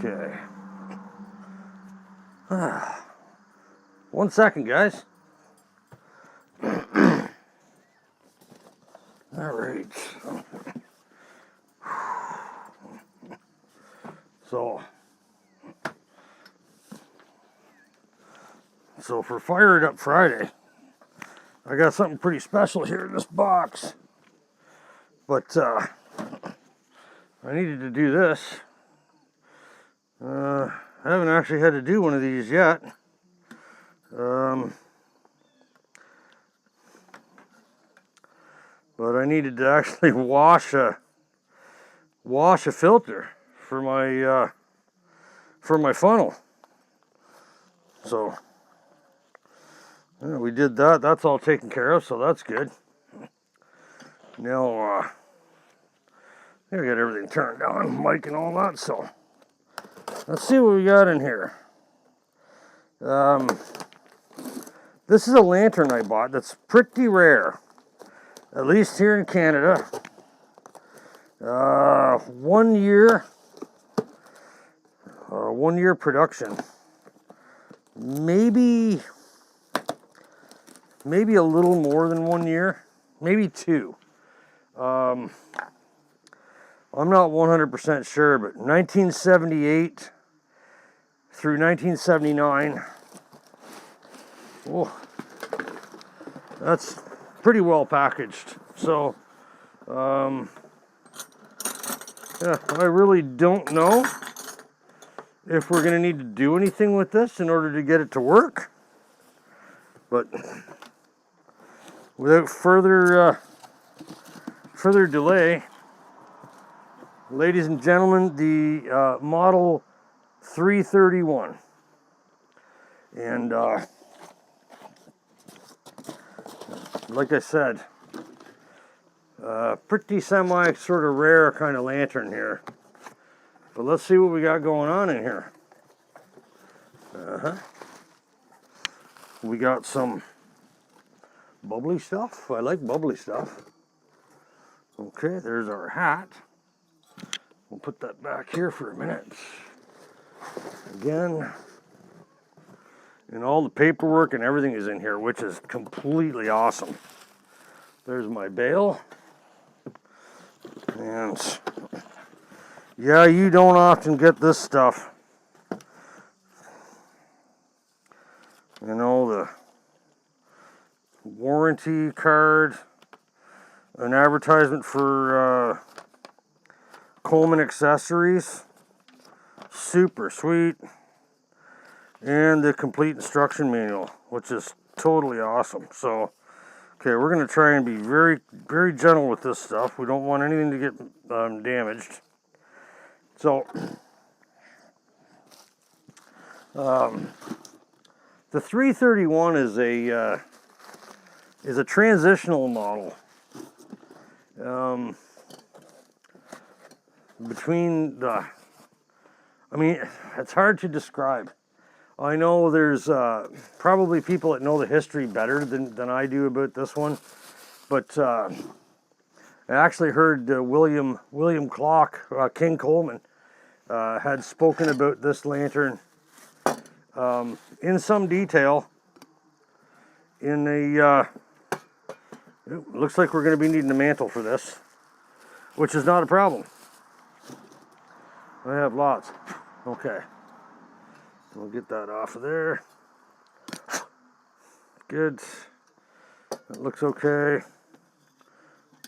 Okay. 1 second, guys. All right. So for Fire It Up Friday, I got something pretty special here in this box. But I needed to do this. I haven't actually had to do one of these yet. But I needed to actually wash a filter for my funnel. So yeah, we did that. That's all taken care of, so that's good. Now I gotta get everything turned on, mic and all that. So let's see what we got in here. This is a lantern I bought that's pretty rare, at least here in Canada. 1 year, 1 year production. Maybe a little more than 1 year, maybe 2. I'm not 100% sure, but 1978 through 1979. Oh, that's pretty well packaged. So, yeah, I really don't know if we're going to need to do anything with this in order to get it to work. But without further delay, ladies and gentlemen, the model 331. And like I said, pretty semi sort of rare kind of lantern here. But let's see what we got going on in here. We got some bubbly stuff. I like bubbly stuff. Okay, there's our hat. We'll put that back here for a minute. Again, and all the paperwork and everything is in here, which is completely awesome. There's my bail. And yeah, you don't often get this stuff. You know, the warranty card, an advertisement for Coleman accessories, super sweet, and the complete instruction manual, which is totally awesome. So, okay, we're going to try and be very, very gentle with this stuff. We don't want anything to get damaged. So, the 331 is a transitional model. I mean, it's hard to describe. I know there's probably people that know the history better than I do about this one, but I actually heard William Clock, King Coleman, had spoken about this lantern in some detail in a, it looks like we're going to be needing a mantle for this, which is not a problem. I have lots. Okay. We'll get that off of there. Good. That looks okay.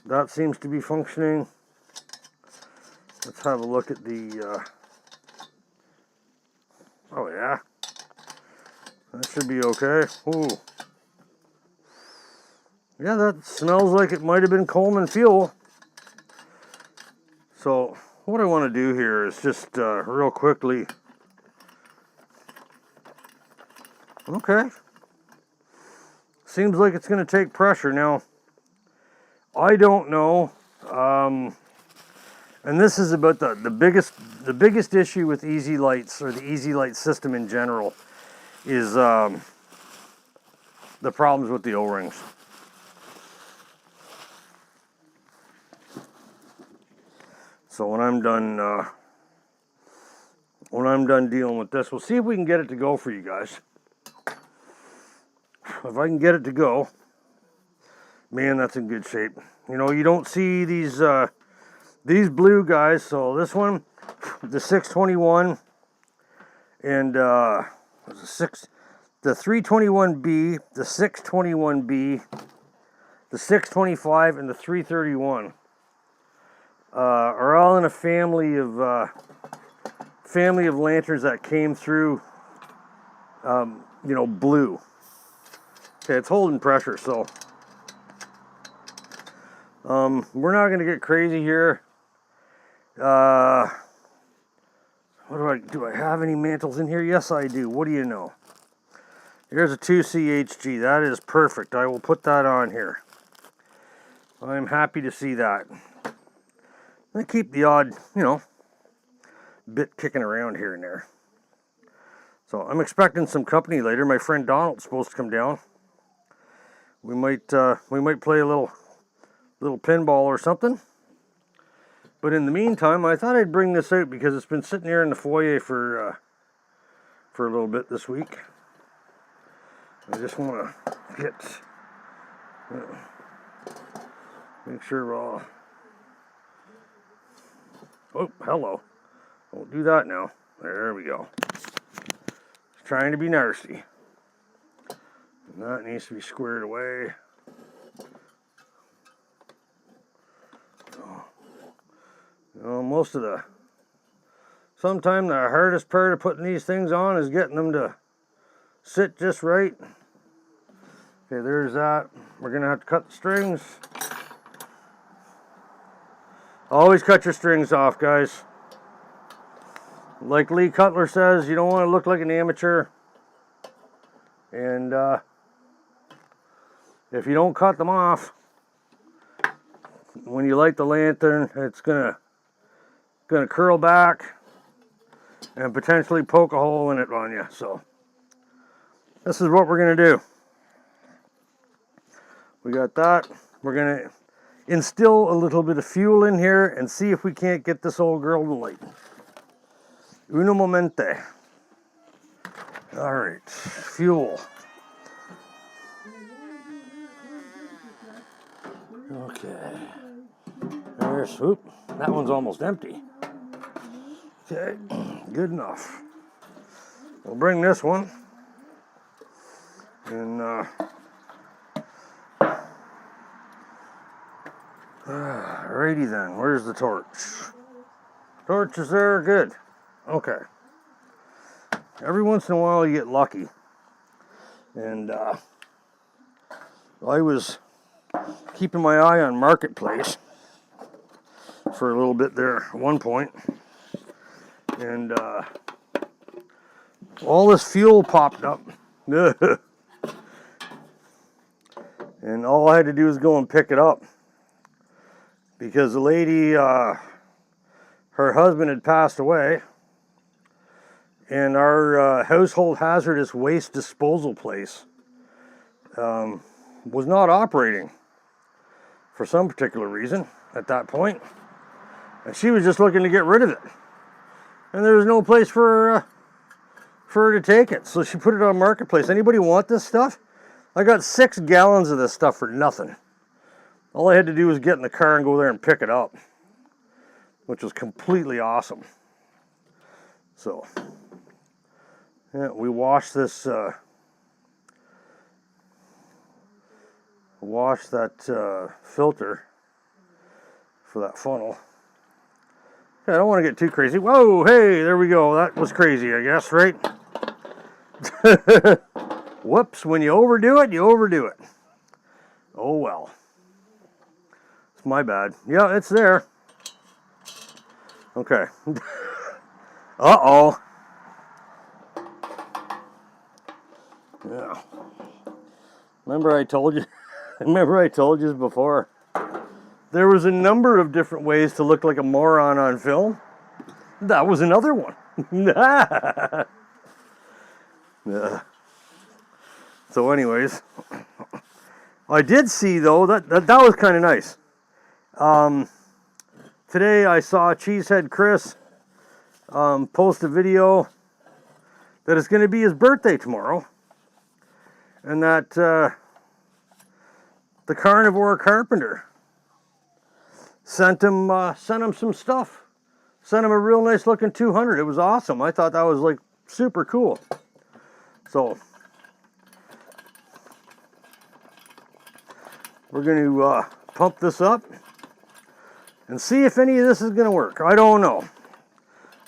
That seems to be functioning. Let's have a look at the, oh yeah. That should be okay. Ooh. Yeah, that smells like it might have been Coleman fuel. So, what I want to do here is just real quickly. Okay. Seems like it's going to take pressure. Now, I don't know. And this is about the biggest issue with Easy Lights, or the Easy Light system in general, is the problems with the O-rings. So when I'm done when I'm done dealing with this. We'll see if we can get it to go for you guys. If I can get it to go, man, that's in good shape. You know, you don't see these blue guys. So this one, the 621, and the 321B, the 621B, the 625, and the 331 are all in a family of lanterns that came through, you know, blue. Okay, it's holding pressure, so we're not going to get crazy here. What do I have any mantles in here? Yes, I do. What do you know? Here's a 2CHG. That is perfect. I will put that on here. I'm happy to see that. I keep the odd, you know, bit kicking around here and there. So I'm expecting some company later. My friend Donald's supposed to come down. We might play a little pinball or something. But in the meantime, I thought I'd bring this out because it's been sitting here in the foyer for a little bit this week. I just want to get make sure we're all. Oh, hello! Don't do that now. There we go. Just trying to be nasty. And that needs to be squared away. You know, sometimes the hardest part of putting these things on is getting them to sit just right. Okay, there's that. We're going to have to cut the strings. Always cut your strings off, guys. Like Lee Cutler says, you don't want to look like an amateur. And if you don't cut them off, when you light the lantern, it's gonna curl back and potentially poke a hole in it on you. So this is what we're gonna do. We got that. We're gonna instill a little bit of fuel in here and see if we can't get this old girl to light. Uno momente. All right, fuel. Okay. There's swoop. That one's almost empty. Okay, good enough. We'll bring this one. And righty then. Where's the torch? Torch is there. Good. Okay. Every once in a while you get lucky. And I was keeping my eye on Marketplace for a little bit there at one point, and all this fuel popped up. And all I had to do was go and pick it up because the lady, her husband had passed away, and our household hazardous waste disposal place was not operating for some particular reason at that point, and she was just looking to get rid of it, and there was no place for her to take it, so she put it on Marketplace. Anybody want this stuff? I got 6 gallons of this stuff for nothing. All I had to do was get in the car and go there and pick it up, which was completely awesome. So yeah, we washed this wash that filter for that funnel. Okay, I don't want to get too crazy. Whoa, hey, there we go. That was crazy, I guess, right? Whoops, when you overdo it, you overdo it. Oh well. It's my bad. Yeah, it's there. Okay. Uh-oh. Yeah. Remember I told you before. There was a number of different ways to look like a moron on film. That was another one. Yeah. So anyways, I did see though that was kind of nice. Today I saw Cheesehead Chris post a video that it's going to be his birthday tomorrow, and that the carnivore carpenter sent him some stuff. Sent him a real nice looking 200. It was awesome. I thought that was like super cool. So we're going to pump this up and see if any of this is going to work. I don't know.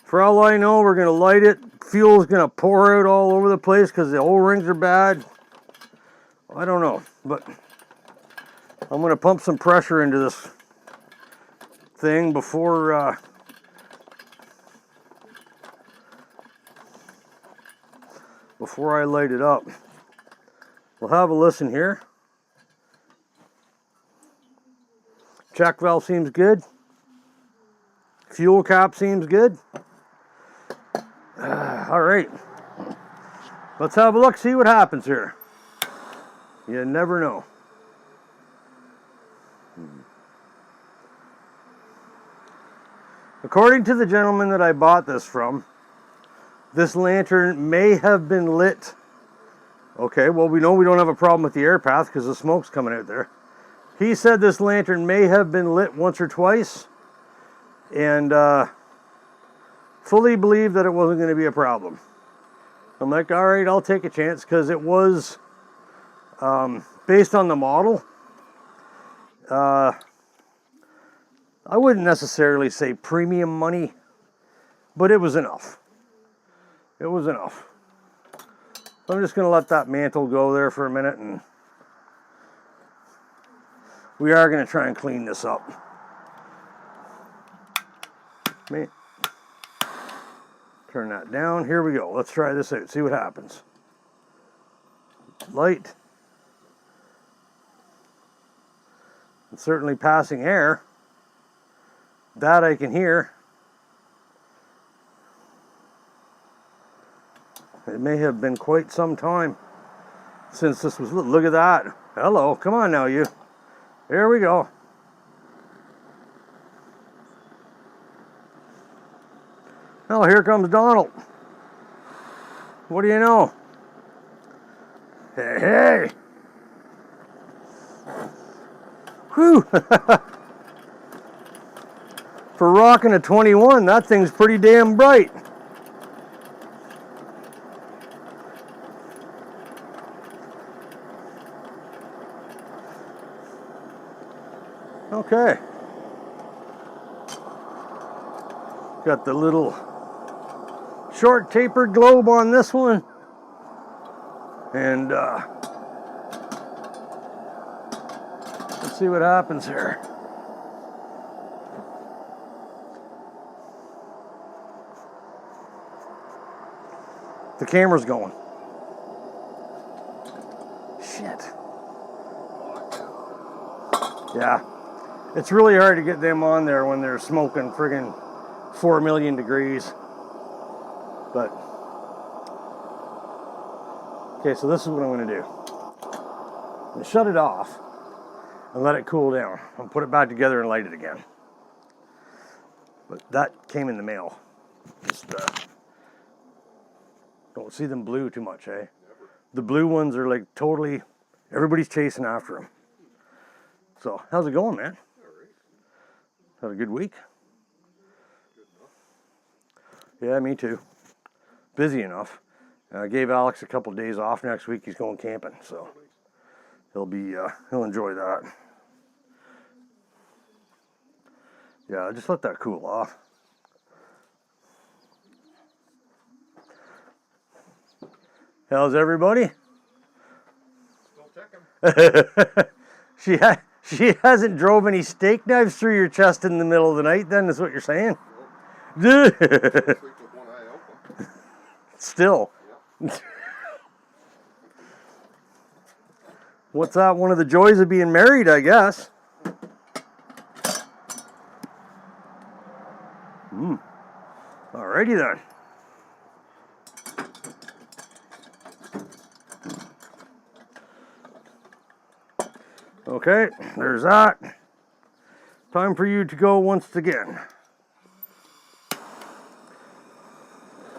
For all I know, we're going to light it. Fuel's going to pour out all over the place because the O-rings are bad. I don't know, but I'm going to pump some pressure into this thing before I light it up. We'll have a listen here. Check valve seems good. Fuel cap seems good. All right. Let's have a look, see what happens here. You never know. According to the gentleman that I bought this from, this lantern may have been lit. Okay, well, we know we don't have a problem with the air path because the smoke's coming out there. He said this lantern may have been lit once or twice, and fully believed that it wasn't going to be a problem. I'm like, all right, I'll take a chance, because it was based on the model. I wouldn't necessarily say premium money, but it was enough. It was enough. I'm just going to let that mantle go there for a minute, and we are going to try and clean this up. Turn that down. Here we go. Let's try this out. See what happens. Light. It's certainly passing air. That I can hear. It may have been quite some time since this was lit. Look at that. Hello. Come on now, you. Here we go. Oh, here comes Donald. What do you know? Hey, hey. Whew. For rocking a 21, that thing's pretty damn bright. Okay. Got the little short tapered globe on this one. And let's see what happens here. The camera's going. Shit. Yeah. It's really hard to get them on there when they're smoking friggin' 4 million degrees. But, okay, so this is what I'm going to do. I'm going to shut it off and let it cool down. I'll put it back together and light it again. But that came in the mail. Just don't see them blue too much, eh? The blue ones are like totally, everybody's chasing after them. So, how's it going, man? Had a good week? Yeah, me too. Busy enough. I gave Alex a couple of days off next week. He's going camping, so he'll enjoy that. Yeah, just let that cool off. How's everybody? Still ticking. She hasn't drove any steak knives through your chest in the middle of the night, then, is what you're saying? Nope. Sleep with one eye open. Still. Yep. What's that? One of the joys of being married, I guess. Alrighty then. Okay, there's that. Time for you to go once again.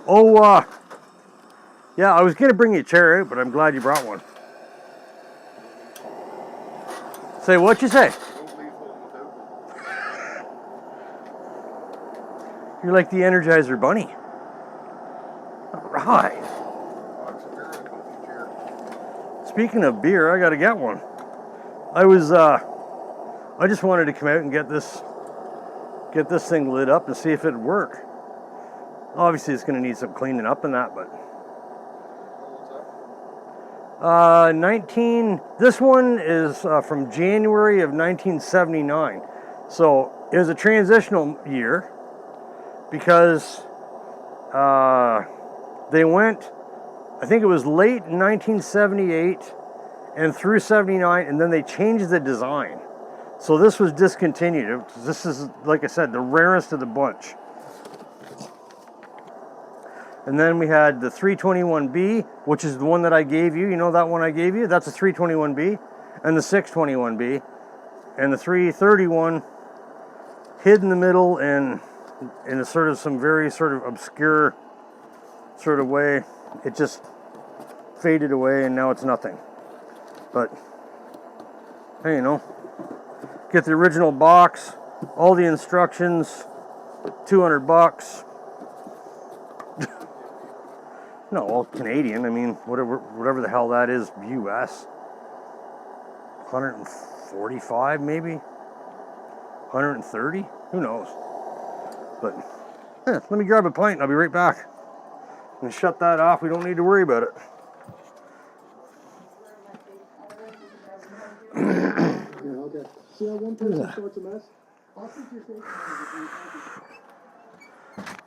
Oh, yeah, I was going to bring you a chair out, but I'm glad you brought one. Say, what you say? You're like the Energizer Bunny. All right. Speaking of beer, I got to get one. I just wanted to come out and get this thing lit up and see if it'd work. Obviously, it's going to need some cleaning up and that, but this one is from January of 1979. So it was a transitional year because they went, I think it was late 1978 and through 79, and then they changed the design. So this was discontinued. This is, like I said, the rarest of the bunch. And then we had the 321B, which is the one that I gave you. You know that one I gave you? That's a 321B. And the 621B. And the 331 hid in the middle and in a sort of some very sort of obscure sort of way. It just faded away and now it's nothing. But, hey, you know, get the original box, all the instructions, $200. No, all Canadian. I mean, whatever the hell that is, US. 145 maybe? 130? Who knows? But, let me grab a pint and I'll be right back. And shut that off. We don't need to worry about it. See how one person starts a mess?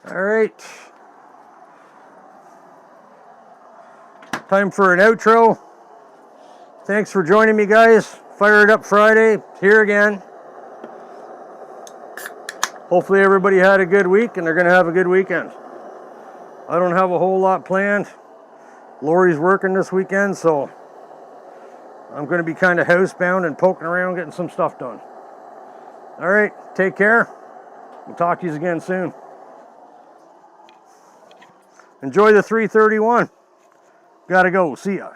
All right. Time for an outro. Thanks for joining me, guys. Fire It Up Friday. Here again. Hopefully everybody had a good week and they're going to have a good weekend. I don't have a whole lot planned. Lori's working this weekend, so I'm going to be kind of housebound and poking around getting some stuff done. All right, take care. We'll talk to you again soon. Enjoy the 331. Gotta go. See ya.